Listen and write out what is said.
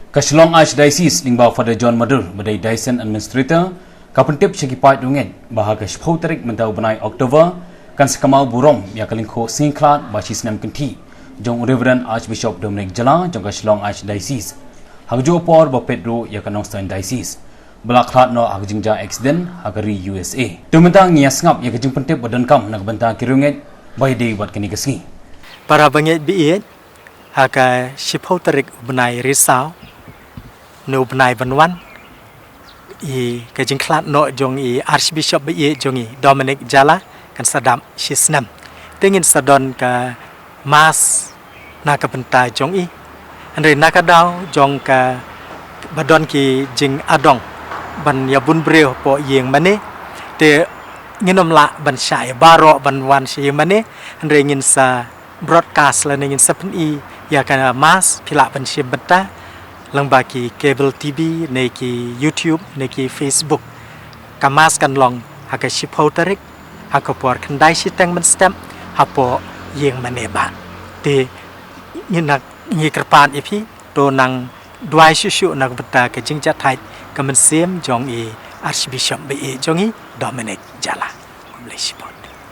Kaslong Archdiocese Lingbao Father John Madur badai Dyson Administrator kapentip sekipat dungen bahaga sepau tarik mentau benai Oktober kan sekamau burom ya kalingko singklat baci senam kenti jong Reverend Archbishop Dominic Jala jong Kaslong Archdiocese hagjo por ba Pedro ya kanongstein Diocese belaklat no hagjingja accident hagari USA tumentang ngias ngap ya kajing pentip badan kam nak bentang kirunget bai dei buat kini kesni para banget biit haga sepau tarik benai risau no benai banwan i kajing klat no jong i Archbishop biit jong i Dominic Jala kan sadam sisnam tengin sadon ka mas nak bentai jong i andre nakadau jong ka badon ki jing adong ban ya bun breu po yeng mane te nginom la ban syai baro ban wan syai mane andre ngin sa broadcast la ngin sa pen i ya kana mas pila ban syai beta lang baki cable TV neki YouTube neki Facebook kamas kan long haka shipau tarik haka por kandai sitang ban stamp hapo yeng mane ba te nginak ngikerpan ipi to nang dwai shushu nak beta ke jingja thai kamen sem jong i Archbishop be jong i Dominic Jala kumlesipo